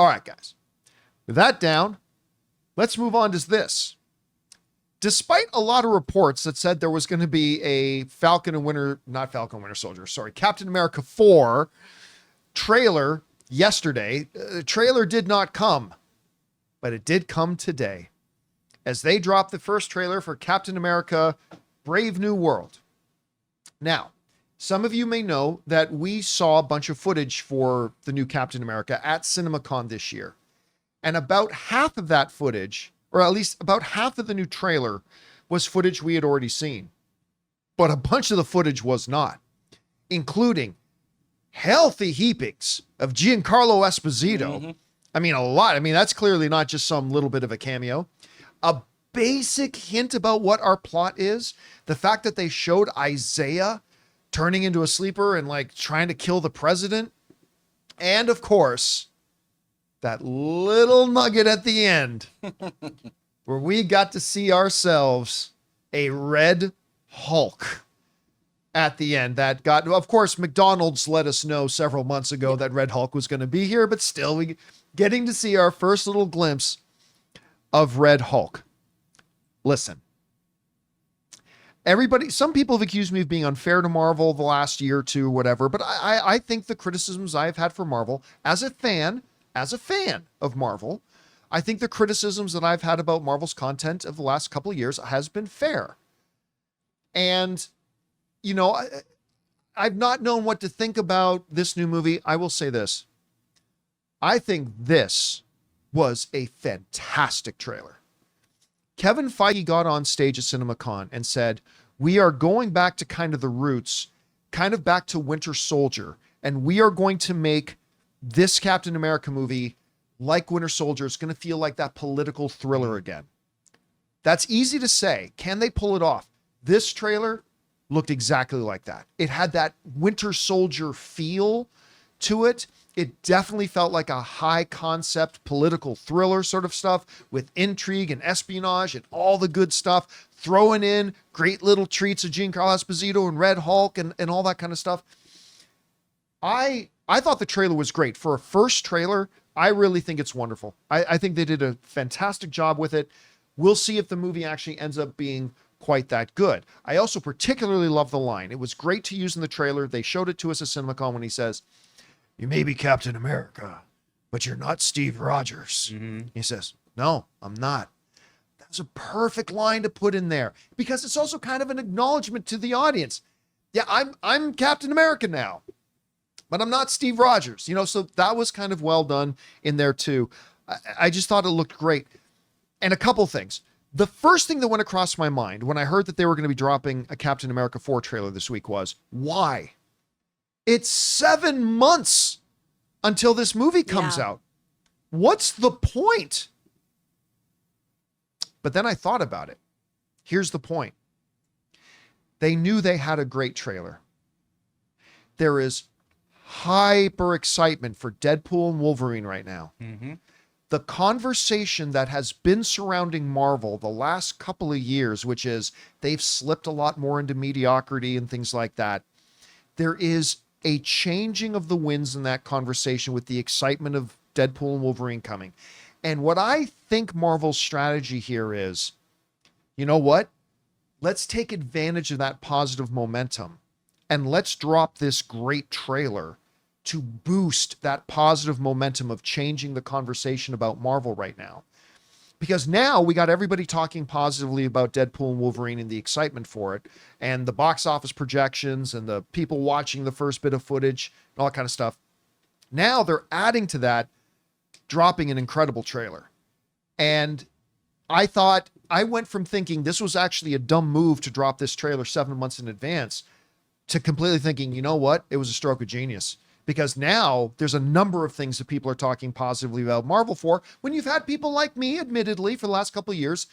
All right, guys. With that down, let's move on to this. Despite a lot of reports that said there was going to be a Captain America 4 trailer yesterday, the trailer did not come, but it did come today as they dropped the first trailer for Captain America Brave New World. Now, some of you may know that we saw a bunch of footage for the new Captain America at CinemaCon this year. And about half of that footage, or at least about half of the new trailer, was footage we had already seen. But a bunch of the footage was not, including healthy heapings of Giancarlo Esposito. Mm-hmm. I mean, a lot. I mean, that's clearly not just some little bit of a cameo. A basic hint about what our plot is. The fact that they showed Isaiah turning into a sleeper and like trying to kill the president. And of course, that little nugget at the end where we got to see ourselves a Red Hulk at the end. That got, of course, McDonald's let us know several months ago that Red Hulk was going to be here, but still we getting to see our first little glimpse of Red Hulk. Listen, some people have accused me of being unfair to Marvel the last year or two, whatever, but I think the criticisms I've had for Marvel as a fan of Marvel, I think the criticisms that I've had about Marvel's content of the last couple of years has been fair. And, you know, I've not known what to think about this new movie. I will say this. I think this was a fantastic trailer. Kevin Feige got on stage at CinemaCon and said, we are going back to kind of the roots, kind of back to Winter Soldier, and we are going to make this Captain America movie like Winter Soldier. It's going to feel like that political thriller again. That's easy to say. Can they pull it off? This trailer looked exactly like that. It had that Winter Soldier feel to it. It definitely felt like a high concept political thriller sort of stuff with intrigue and espionage and all the good stuff, throwing in great little treats of Giancarlo Esposito and Red Hulk and all that kind of stuff. I thought the trailer was great. For a first trailer, I really think it's wonderful. I think they did a fantastic job with it. We'll see if the movie actually ends up being quite that good. I also particularly love the line. It was great to use in the trailer. They showed it to us at CinemaCon when he says, "You may be Captain America, but you're not Steve Rogers." Mm-hmm. He says, "No, I'm not." That's a perfect line to put in there because it's also kind of an acknowledgement to the audience. Yeah, I'm Captain America now, but I'm not Steve Rogers. You know, so that was kind of well done in there too. I just thought it looked great. And a couple things. The first thing that went across my mind when I heard that they were going to be dropping a Captain America 4 trailer this week was, why? It's 7 months until this movie comes out. What's the point? But then I thought about it. Here's the point. They knew they had a great trailer. There is hyper excitement for Deadpool and Wolverine right now. Mm-hmm. The conversation that has been surrounding Marvel the last couple of years, which is they've slipped a lot more into mediocrity and things like that. There is a changing of the winds in that conversation with the excitement of Deadpool and Wolverine coming. And what I think Marvel's strategy here is, you know what? Let's take advantage of that positive momentum and let's drop this great trailer to boost that positive momentum of changing the conversation about Marvel right now. Because now we got everybody talking positively about Deadpool and Wolverine and the excitement for it and the box office projections and the people watching the first bit of footage and all that kind of stuff. Now they're adding to that, dropping an incredible trailer. And I went from thinking this was actually a dumb move to drop this trailer 7 months in advance to completely thinking, you know what? It was a stroke of genius. Because now there's a number of things that people are talking positively about Marvel for when you've had people like me, admittedly, for the last couple of years,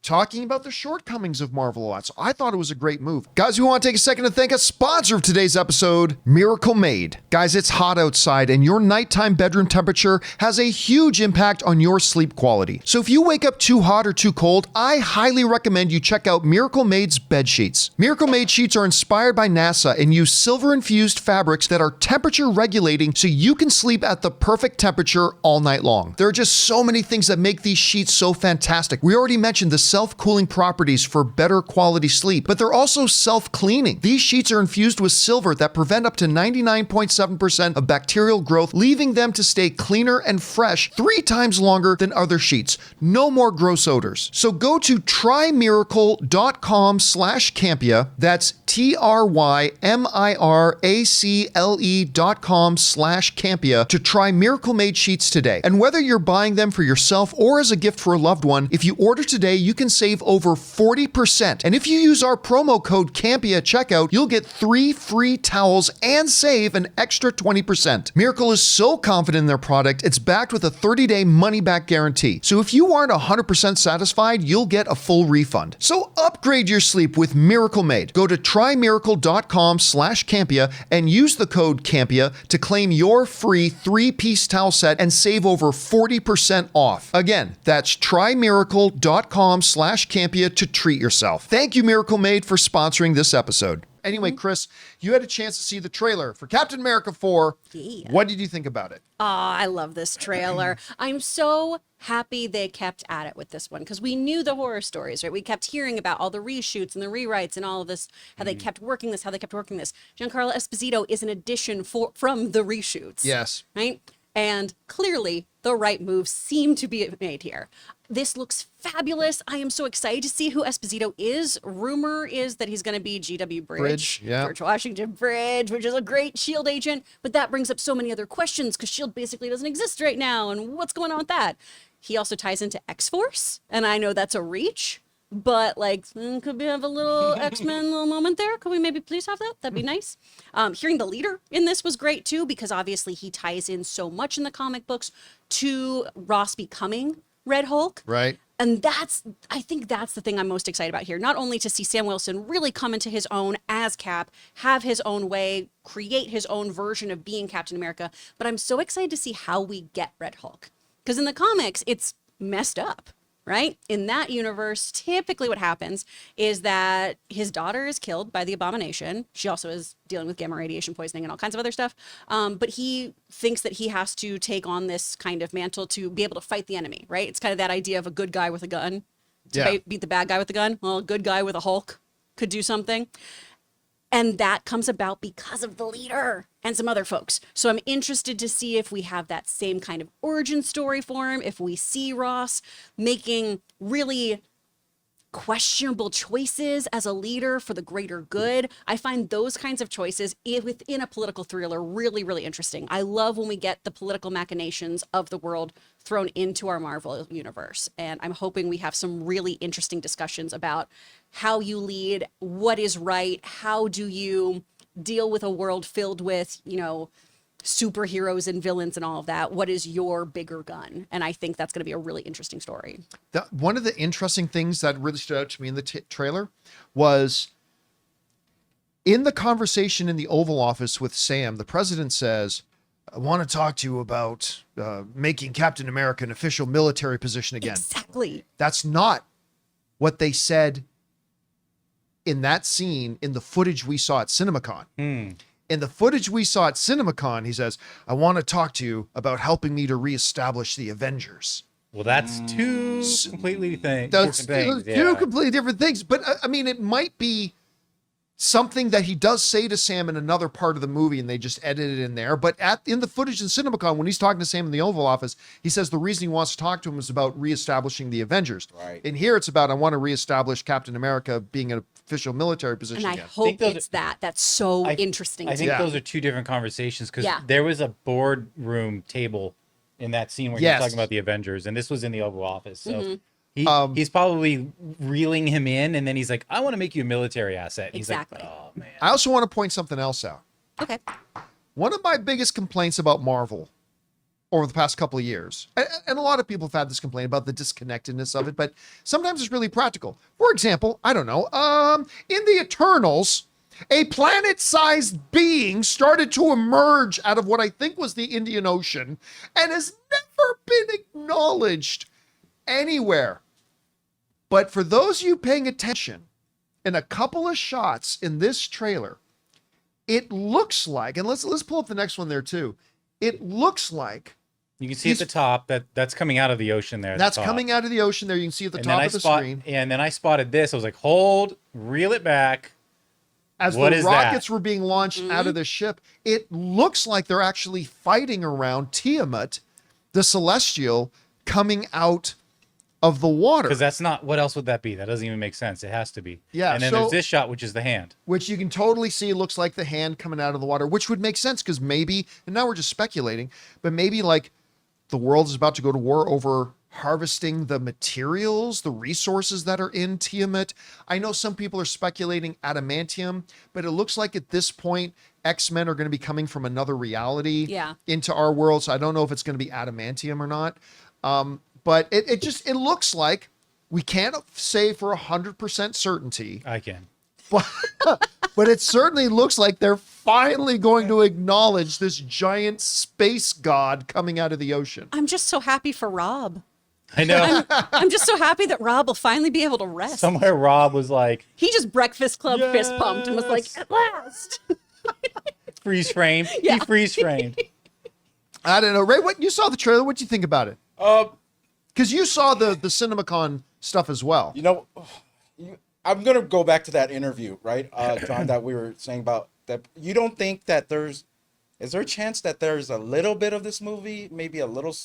talking about the shortcomings of Marvel a lot. So I thought it was a great move. Guys, we want to take a second to thank a sponsor of today's episode, Miracle Made. Guys, it's hot outside and your nighttime bedroom temperature has a huge impact on your sleep quality. So if you wake up too hot or too cold, I highly recommend you check out Miracle Made's bed sheets. Miracle Made sheets are inspired by NASA and use silver-infused fabrics that are temperature regulating so you can sleep at the perfect temperature all night long. There are just so many things that make these sheets so fantastic. We already mentioned the self-cooling properties for better quality sleep, but they're also self-cleaning. These sheets are infused with silver that prevent up to 99.7% of bacterial growth, leaving them to stay cleaner and fresh 3 times longer than other sheets. No more gross odors. So go to trymiracle.com/Campea. That's TRYMIRACLE.com/Campea to try Miracle Made sheets today. And whether you're buying them for yourself or as a gift for a loved one, if you order today, you can save over 40%. And if you use our promo code Campea at checkout, you'll get 3 free towels and save an extra 20%. Miracle is so confident in their product, it's backed with a 30-day money-back guarantee. So if you aren't 100% satisfied, you'll get a full refund. So upgrade your sleep with Miracle Made. Go to trymiracle.com/Campea and use the code Campea to claim your free 3-piece towel set and save over 40% off. Again, that's trymiracle.com/Campea to treat yourself. Thank you, Miracle Made, for sponsoring this episode. Anyway, Chris, you had a chance to see the trailer for Captain America 4. Yeah. What did you think about it? Oh, I love this trailer. I'm so happy they kept at it with this one because we knew the horror stories, right? We kept hearing about all the reshoots and the rewrites and all of this, how they kept working this, Giancarlo Esposito is an addition from the reshoots. Yes. Right? And clearly, the right moves seem to be made here. This looks fabulous. I am so excited to see who Esposito is. Rumor is that he's going to be G.W. Bridge, yeah. George Washington Bridge, which is a great S.H.I.E.L.D. agent. But that brings up so many other questions because S.H.I.E.L.D. basically doesn't exist right now. And what's going on with that? He also ties into X-Force. And I know that's a reach. But could we have a little X-Men little moment there? Could we maybe please have that? That'd be nice. Hearing the leader in this was great too, because obviously he ties in so much in the comic books to Ross becoming Red Hulk. Right. And I think that's the thing I'm most excited about here. Not only to see Sam Wilson really come into his own as Cap, have his own way, create his own version of being Captain America, but I'm so excited to see how we get Red Hulk. Because in the comics, it's messed up. Right? In that universe, typically what happens is that his daughter is killed by the Abomination. She also is dealing with gamma radiation poisoning and all kinds of other stuff. But he thinks that he has to take on this kind of mantle to be able to fight the enemy, right? It's kind of that idea of a good guy with a gun to beat the bad guy with a gun. Well, a good guy with a Hulk could do something. And that comes about because of the leader and some other folks. So I'm interested to see if we have that same kind of origin story for him, if we see Ross making really questionable choices as a leader for the greater good. I find those kinds of choices within a political thriller really, really interesting. I love when we get the political machinations of the world thrown into our Marvel universe. And I'm hoping we have some really interesting discussions about how you lead, what is right, how do you deal with a world filled with, superheroes and villains and all of that. What is your bigger gun? And I think that's going to be a really interesting story. One of the interesting things that really stood out to me in the trailer was in the conversation in the Oval Office with Sam, the president says, I want to talk to you about making Captain America an official military position again. Exactly. That's not what they said in that scene in the footage we saw at CinemaCon. In the footage we saw at CinemaCon, he says, I want to talk to you about helping me to reestablish the Avengers. Well, that's two completely different things. Two completely different things. But I mean, it might be something that he does say to Sam in another part of the movie and they just edit it in there. But in the footage in CinemaCon, when he's talking to Sam in the Oval Office, he says the reason he wants to talk to him is about reestablishing the Avengers. Right. And here it's about, I want to reestablish Captain America being an official military position And again. I hope it's that. That's so interesting. I think those are two different conversations because there was a boardroom table in that scene where he's talking about the Avengers, and this was in the Oval Office. So he's probably reeling him in, and then he's like, I want to make you a military asset. And Exactly. He's like, oh, man. I also want to point something else out. Okay. One of my biggest complaints about Marvel over the past couple of years. And a lot of people have had this complaint about the disconnectedness of it, but sometimes it's really practical. For example, I don't know, in the Eternals, a planet-sized being started to emerge out of what I think was the Indian Ocean and has never been acknowledged anywhere. But for those of you paying attention, in a couple of shots in this trailer, it looks like, and let's pull up the next one there too. It looks like you can see at the top that's coming out of the ocean there. That's coming out of the ocean there. You can see at the top of the screen. And then I spotted this. I was like, hold, reel it back. As the rockets were being launched out of the ship, it looks like they're actually fighting around Tiamat, the Celestial, coming out of the water. Because that's not, what else would that be? That doesn't even make sense. It has to be. Yeah. And then there's this shot, which is the hand. Which you can totally see looks like the hand coming out of the water, which would make sense because maybe, and now we're just speculating, but maybe like the world is about to go to war over harvesting the materials, the resources that are in Tiamat. I know some people are speculating adamantium, but it looks like at this point, X-Men are going to be coming from another reality into our world. So I don't know if it's going to be adamantium or not. But it looks like, we can't say for 100% certainty. I can. But it certainly looks like they're finally going to acknowledge this giant space god coming out of the ocean. I'm just so happy for Rob. I know. I'm just so happy that Rob will finally be able to rest. Somewhere Rob was like... He just Breakfast Club fist pumped and was like, at last. Freeze frame. Yeah. He freeze framed. I don't know. Ray, what you saw the trailer. What'd you think about it? Because you saw the CinemaCon stuff as well. You know, I'm going to go back to that interview, right, John, that we were saying about that. You don't think that is there a chance that there's a little bit of this movie, maybe a little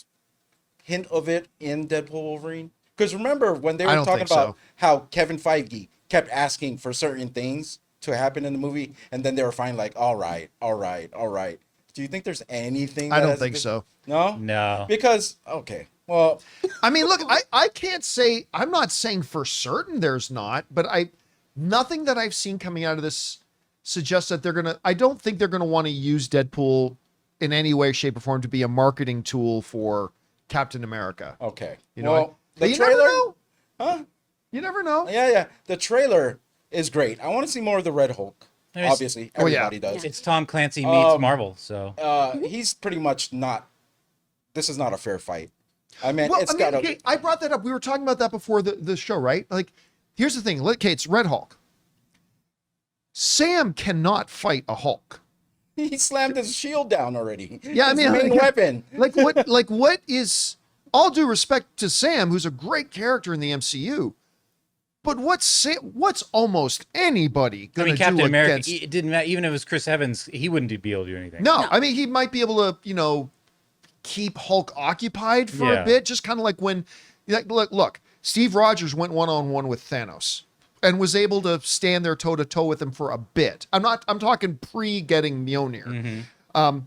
hint of it in Deadpool Wolverine? Because remember when they were talking about how Kevin Feige kept asking for certain things to happen in the movie, and then they were finally like, all right. Do you think there's anything? I don't think so. No? No. Because, okay. Well, I mean, look, I can't say, I'm not saying for certain there's not, but nothing that I've seen coming out of this suggests that I don't think they're going to want to use Deadpool in any way, shape, or form to be a marketing tool for Captain America. Okay. You know, the you trailer, never know. huh? You never know. Yeah. The trailer is great. I want to see more of the Red Hulk. Obviously, everybody does. It's Tom Clancy meets Marvel, so he's pretty much not. This is not a fair fight. I mean, okay, I brought that up. We were talking about that before the show, right? Like, here's the thing. Okay, it's Red Hulk. Sam cannot fight a Hulk. He slammed his shield down already. Yeah, I mean, his main weapon. What is? All due respect to Sam, who's a great character in the MCU, but what's almost anybody going to do Captain America, against? it didn't matter. Even if it was Chris Evans, he wouldn't be able to do anything. No, I mean, he might be able to, keep Hulk occupied for a bit, just kind of like when, look, Steve Rogers went one-on-one with Thanos and was able to stand there toe-to-toe with him for a bit. I'm talking pre-getting Mjolnir. Mm-hmm.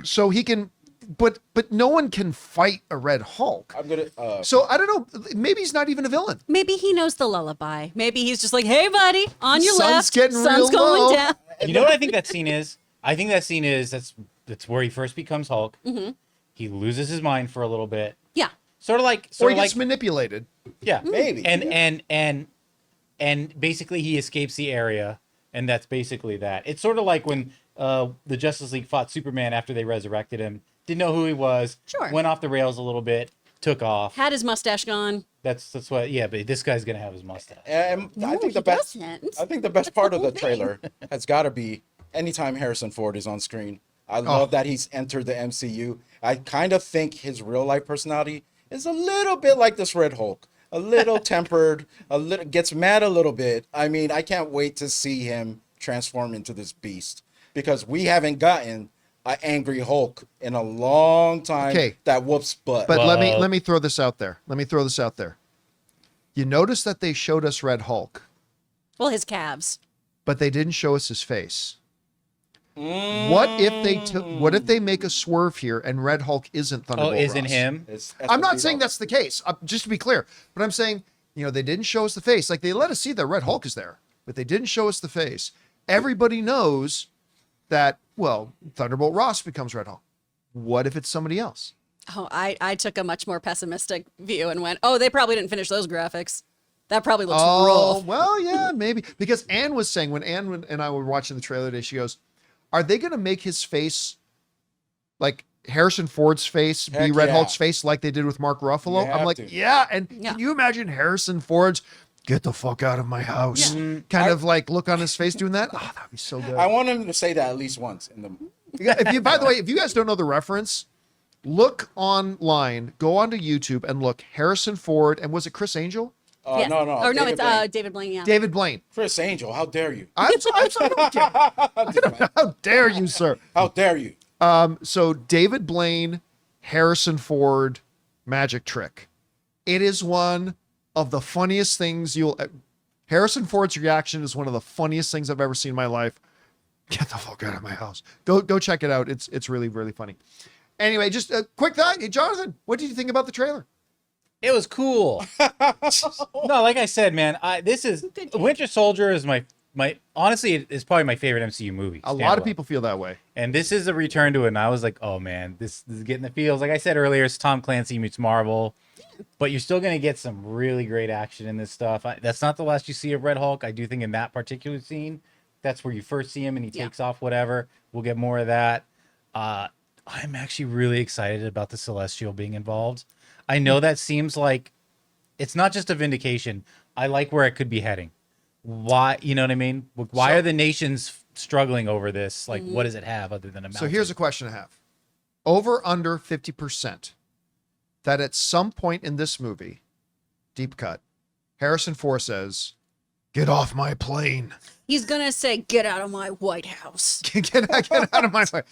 So he can, but no one can fight a Red Hulk. I'm gonna. So I don't know. Maybe he's not even a villain. Maybe he knows the lullaby. Maybe he's just like, hey, buddy, on your Sun's left. getting Sun's real going low. down. You know what I think that scene is? I think that scene is that's where he first becomes Hulk. Mm-hmm. He loses his mind for a little bit. Yeah. Sort of like gets manipulated. Yeah, maybe. And basically he escapes the area, and that's basically that. It's sort of like when the Justice League fought Superman after they resurrected him. Didn't know who he was. Sure. Went off the rails a little bit. Took off. Had his mustache gone. That's what. Yeah, but this guy's gonna have his mustache. I think the best part of the trailer has got to be anytime Harrison Ford is on screen. I love that he's entered the MCU. I kind of think his real life personality is a little bit like this Red Hulk. A little tempered, gets mad a little bit. I mean, I can't wait to see him transform into this beast, because we haven't gotten an angry Hulk in a long time that whoops butt. But let me throw this out there. You notice that they showed us Red Hulk. Well, his calves. But they didn't show us his face. What if they make a swerve here and Red Hulk isn't Thunderbolt Ross? Isn't him? I'm not saying that's the case, just to be clear. But I'm saying, they didn't show us the face. Like, they let us see that Red Hulk is there, but they didn't show us the face. Everybody knows that, Thunderbolt Ross becomes Red Hulk. What if it's somebody else? Oh, I took a much more pessimistic view and went, oh, they probably didn't finish those graphics. That probably looks rough. Well, yeah, maybe. Because Anne was saying, when Anne and I were watching the trailer today, she goes, are they going to make his face like Harrison Ford's face be Red Hulk's face like they did with Mark Ruffalo? I'm like, yeah. And can you imagine Harrison Ford's get the fuck out of my house kind of like look on his face doing that? Oh, that'd be so good. I want him to say that at least once in the By the way, if you guys don't know the reference, look online, go onto YouTube and look Harrison Ford, and was it Chris Angel? Yes. No. Or no, it's David Blaine. Yeah. David Blaine. Chris Angel, how dare you? I don't care. How dare you, sir? How dare you? So David Blaine, Harrison Ford, magic trick. It is one of the funniest things Harrison Ford's reaction is one of the funniest things I've ever seen in my life. Get the fuck out of my house. Go check it out. It's really, really funny. Anyway, just a quick thought. Hey, Jonathan, what did you think about the trailer? It was cool. No, like I said, man, this is Winter Soldier is my honestly, it's probably my favorite MCU movie. A lot of people feel that way. And this is a return to it. And I was like, oh man, this is getting the feels. Like I said earlier, it's Tom Clancy meets Marvel. But you're still going to get some really great action in this stuff. That's not the last you see of Red Hulk. I do think in that particular scene, that's where you first see him and he takes off whatever. We'll get more of that. I'm actually really excited about the Celestial being involved. I know that seems like it's not just a vindication. I like where it could be heading. Why, you know what I mean? Why are the nations struggling over this? Like, what does it have other than a mountain? So here's a question I have. Over under 50% that at some point in this movie, deep cut, Harrison Ford says, get off my plane. He's going to say, get out of my White House. get out of my plane.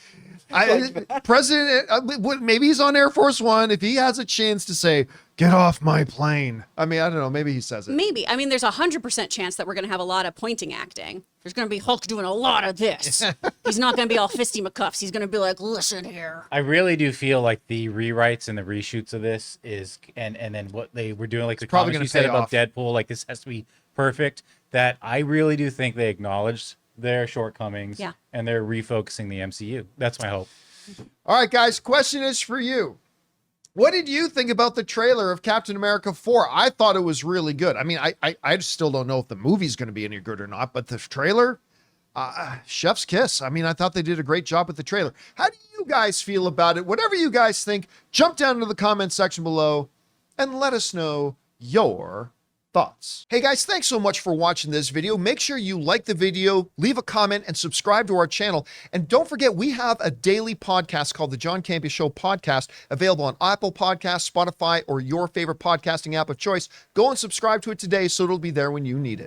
President, maybe he's on Air Force One. If he has a chance to say, get off my plane. I mean, I don't know. Maybe he says it. Maybe. I mean, there's 100% chance that we're going to have a lot of pointing acting. There's going to be Hulk doing a lot of this. He's not going to be all fisty McCuffs. He's going to be like, listen here. I really do feel like the rewrites and the reshoots of this is, and then what they were doing, like the comments you said about Deadpool, like this has to be perfect, that I really do think they acknowledged their shortcomings and they're refocusing the MCU. That's my hope. All right, guys, question is for you. What did you think about the trailer of Captain America 4? I thought it was really good. I mean, I still don't know if the movie's going to be any good or not, but the trailer, chef's kiss. I mean, I thought they did a great job with the trailer. How do you guys feel about it? Whatever you guys think, jump down into the comment section below and let us know your thoughts. Hey guys, thanks so much for watching this video. Make sure you like the video, leave a comment, and subscribe to our channel. And don't forget, we have a daily podcast called the John Campea Show podcast, available on Apple Podcasts, Spotify, or your favorite podcasting app of choice. Go and subscribe to it today so it'll be there when you need it.